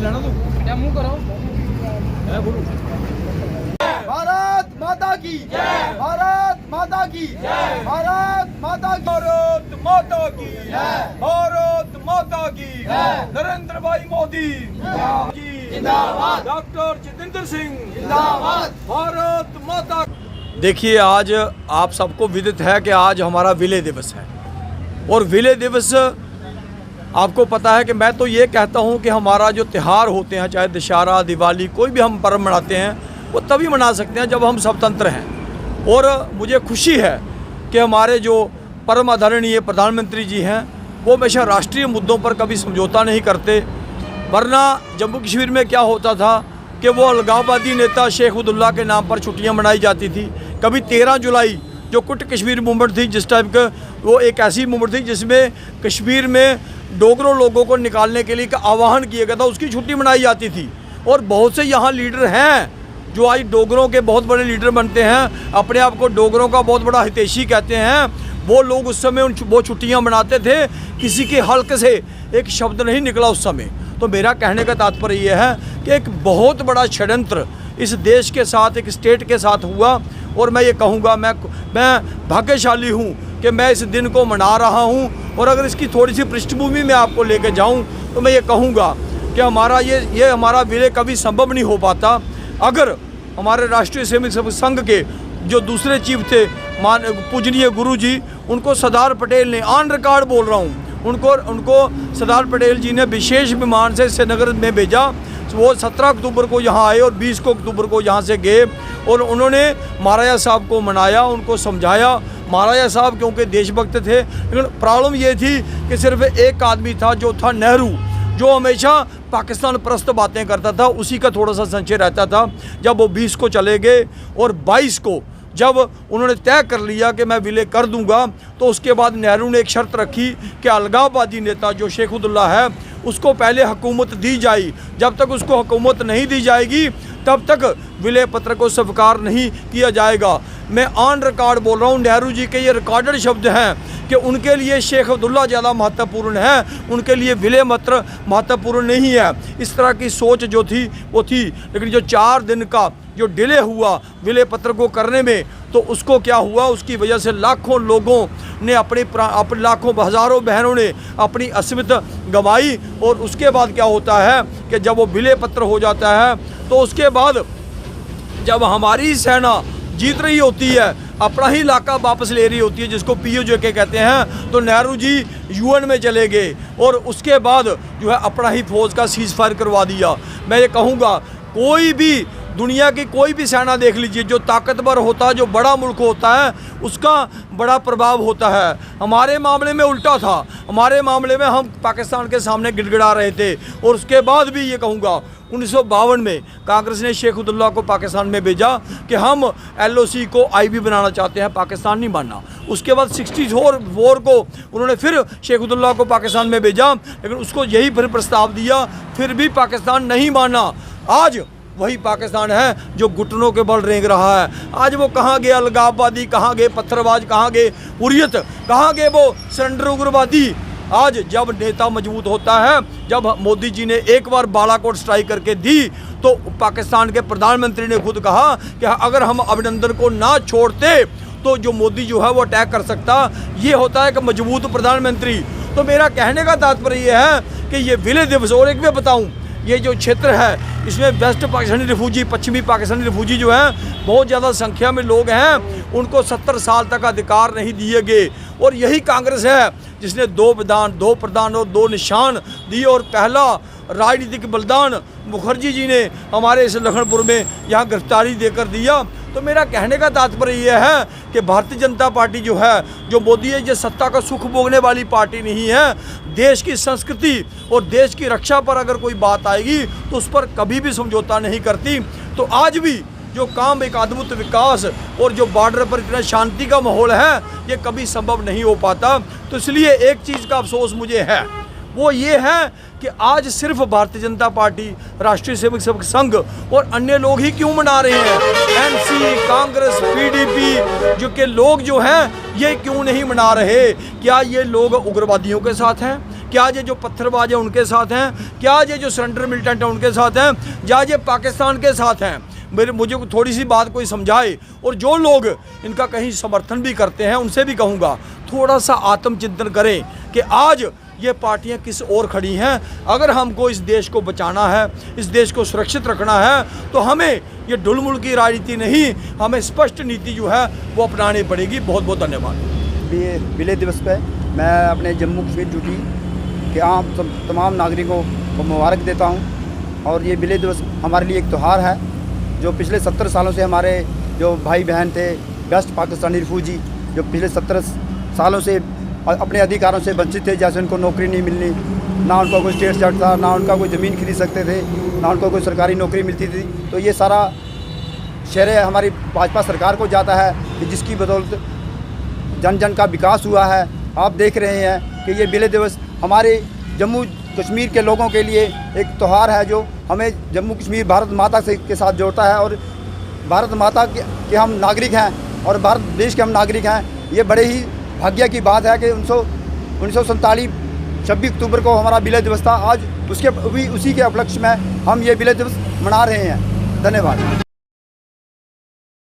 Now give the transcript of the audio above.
लेना तू क्या मुंह करो भारत माता की जय, भारत माता की जय, भारत माता की, भारत माता की जय, भारत माता की जय, नरेंद्र भाई मोदी जिंदाबाद, डॉक्टर जितेंद्र सिंह जिंदाबाद, भारत माता। देखिए, आज आप सबको विदित है कि आज हमारा विलय दिवस है और विलय दिवस आपको पता है कि मैं तो ये कहता हूँ कि हमारा जो त्यौहार होते हैं, चाहे दशहरा, दिवाली, कोई भी हम पर्व मनाते हैं, वो तभी मना सकते हैं जब हम स्वतंत्र हैं। और मुझे खुशी है कि हमारे जो परम आदरणीय प्रधानमंत्री जी हैं वो हमेशा राष्ट्रीय मुद्दों पर कभी समझौता नहीं करते। वरना जम्मू कश्मीर में क्या होता था कि वो अलगाववादी नेता शेख अब्दुल्ला के नाम पर छुट्टियां मनाई जाती थी। कभी 13 जुलाई जो कुट कश्मीर मूवमेंट थी, जिस टाइप का, वो एक ऐसी मूवमेंट थी जिसमें कश्मीर में डोगरों लोगों को निकालने के लिए एक आह्वान किया गया था, उसकी छुट्टी मनाई जाती थी। और बहुत से यहाँ लीडर हैं जो आज डोगरों के बहुत बड़े लीडर बनते हैं, अपने आप को डोगरों का बहुत बड़ा हितैषी कहते हैं। वो लोग उस समय वो छुट्टियां मनाते थे, किसी के हल्क से एक शब्द नहीं निकला उस समय। तो मेरा कहने का तात्पर्य ये है कि एक बहुत बड़ा षड्यंत्र इस देश के साथ, एक स्टेट के साथ हुआ। और मैं ये कहूँगा, मैं भाग्यशाली हूँ कि मैं इस दिन को मना रहा हूँ। और अगर इसकी थोड़ी सी पृष्ठभूमि में आपको लेके जाऊँ तो मैं ये कहूँगा कि हमारा ये हमारा विलय कभी संभव नहीं हो पाता अगर हमारे राष्ट्रीय स्वयंसेवक संघ के जो दूसरे चीफ थे, पूजनीय गुरु जी, उनको सरदार पटेल ने, ऑन रिकॉर्ड बोल रहा हूँ, उनको सरदार पटेल जी ने विशेष विमान से श्रीनगर में भेजा। वो 17 अक्टूबर को यहाँ आए और 20 अक्टूबर को यहाँ से गए और उन्होंने महाराजा साहब को मनाया, उनको समझाया। महाराजा साहब क्योंकि देशभक्त थे, लेकिन प्रॉब्लम ये थी कि सिर्फ एक आदमी था जो था नेहरू, जो हमेशा पाकिस्तान परस्त बातें करता था, उसी का थोड़ा सा संशय रहता था। जब वो 20 को चले गए और 22 को जब उन्होंने तय कर लिया कि मैं विलय कर दूंगा, तो उसके बाद नेहरू ने एक शर्त रखी कि अलगाववादी नेता जो शेख अब्दुल्ला है उसको पहले हुकूमत दी जाए। जब तक उसको हुकूमत नहीं दी जाएगी तब तक विलय पत्र को स्वीकार नहीं किया जाएगा। मैं ऑन रिकॉर्ड बोल रहा हूँ, नेहरू जी के ये रिकॉर्डेड शब्द हैं कि उनके लिए शेख अब्दुल्ला ज़्यादा महत्वपूर्ण है, उनके लिए विलय पत्र महत्वपूर्ण नहीं है। इस तरह की सोच जो थी वो थी। लेकिन जो 4 दिन का जो डिले हुआ विलय पत्र को करने में, तो उसको क्या हुआ, उसकी वजह से लाखों लोगों ने अपने लाखों हज़ारों बहनों ने अपनी अस्मिता गंवाई। और उसके बाद क्या होता है कि जब वो विलय पत्र हो जाता है तो उसके बाद जब हमारी सेना जीत रही होती है, अपना ही इलाका वापस ले रही होती है, जिसको POJ कहते हैं, तो नेहरू जी UN में चले गए और उसके बाद जो है अपना ही फौज का सीज फायर करवा दिया। मैं ये कहूँगा, कोई भी दुनिया की कोई भी सेना देख लीजिए, जो ताकतवर होता है, जो बड़ा मुल्क होता है, उसका बड़ा प्रभाव होता है। हमारे मामले में उल्टा था। हमारे मामले में हम पाकिस्तान के सामने गिड़गिड़ा रहे थे। और उसके बाद भी ये कहूँगा, 1952 में कांग्रेस ने शेख अब्दुल्ला को पाकिस्तान में भेजा कि हम LOC को IB बनाना चाहते हैं, पाकिस्तान नहीं माना। उसके बाद 64 को उन्होंने फिर शेख अब्दुल्ला को पाकिस्तान में भेजा, लेकिन उसको यही फिर प्रस्ताव दिया, फिर भी पाकिस्तान नहीं माना। आज वही पाकिस्तान है जो घुटनों के बल रेंग रहा है। आज वो कहाँ गए अलगाववादी, कहाँ गए पत्थरबाज, कहाँ गए हुर्रियत, कहाँ गए वो सरेंडर उग्रवादी। आज जब नेता मजबूत होता है, जब मोदी जी ने एक बार बालाकोट स्ट्राइक करके दी, तो पाकिस्तान के प्रधानमंत्री ने खुद कहा कि अगर हम अभिनंदन को ना छोड़ते तो जो मोदी जो है वो अटैक कर सकता। ये होता है कि मजबूत प्रधानमंत्री। तो मेरा कहने का तात्पर्य ये है कि ये विलय दिवस, और एक भी बताऊँ, ये जो क्षेत्र है इसमें वेस्ट पाकिस्तानी रिफ्यूजी, पश्चिमी पाकिस्तानी रिफ्यूजी जो हैं, बहुत ज़्यादा संख्या में लोग हैं, उनको 70 साल तक अधिकार नहीं दिए गए। और यही कांग्रेस है जिसने 2 विधान, 2 प्रधान और 2 निशान दिए। और पहला राजनीतिक बलिदान मुखर्जी जी ने हमारे इस लखनपुर में यहाँ गिरफ्तारी देकर दिया। तो मेरा कहने का तात्पर्य यह है कि भारतीय जनता पार्टी जो है, जो मोदी है, ये सत्ता का सुख भोगने वाली पार्टी नहीं है। देश की संस्कृति और देश की रक्षा पर अगर कोई बात आएगी तो उस पर कभी भी समझौता नहीं करती। तो आज भी जो काम, एक अद्भुत विकास और जो बॉर्डर पर इतना शांति का माहौल है, ये कभी संभव नहीं हो पाता। तो इसलिए एक चीज़ का अफसोस मुझे है, वो ये है कि आज सिर्फ भारतीय जनता पार्टी, राष्ट्रीय स्वयंसेवक संघ और अन्य लोग ही क्यों मना रहे हैं। NC, कांग्रेस, PDP जो के लोग जो हैं, ये क्यों नहीं मना रहे। क्या ये लोग उग्रवादियों के साथ हैं? क्या ये जो पत्थरबाज हैं उनके साथ हैं, क्या ये जो सरेंडर मिलिटेंट हैं उनके साथ हैं, या ये पाकिस्तान के साथ हैं। मुझे थोड़ी सी बात कोई समझाए। और जो लोग इनका कहीं समर्थन भी करते हैं उनसे भी कहूँगा थोड़ा सा आत्मचिंतन करें कि आज ये पार्टियां किस ओर खड़ी हैं। अगर हमको इस देश को बचाना है, इस देश को सुरक्षित रखना है, तो हमें ये ढुलमुल की राजनीति नहीं, हमें स्पष्ट नीति जो है वो अपनानी पड़ेगी। बहुत बहुत धन्यवाद। विलय दिवस पे मैं अपने जम्मू कश्मीर ड्यूटी के आम तमाम नागरिकों को मुबारक देता हूँ। और ये विलय दिवस हमारे लिए एक त्यौहार है जो पिछले 70 सालों से हमारे जो भाई बहन थे वेस्ट पाकिस्तानी रिफ्यूजी, जो पिछले 70 सालों से अपने अधिकारों से वंचित थे, जैसे उनको नौकरी नहीं मिलनी, ना उनका कोई स्टेट चार्ट था, ना उनका कोई ज़मीन खरीद सकते थे, ना उनको कोई सरकारी नौकरी मिलती थी। तो ये सारा श्रेय हमारी भाजपा सरकार को जाता है कि जिसकी बदौलत जन जन का विकास हुआ है। आप देख रहे हैं कि ये विलय दिवस हमारे जम्मू कश्मीर के लोगों के लिए एक त्यौहार है जो हमें जम्मू कश्मीर भारत माता के साथ जोड़ता है। और भारत माता के हम नागरिक हैं और भारत देश के हम नागरिक हैं। ये बड़े ही भाग्य की बात है कि 1947 26 अक्टूबर को हमारा विलय दिवस था। आज उसी के उपलक्ष्य में हम ये विलय दिवस मना रहे हैं। धन्यवाद।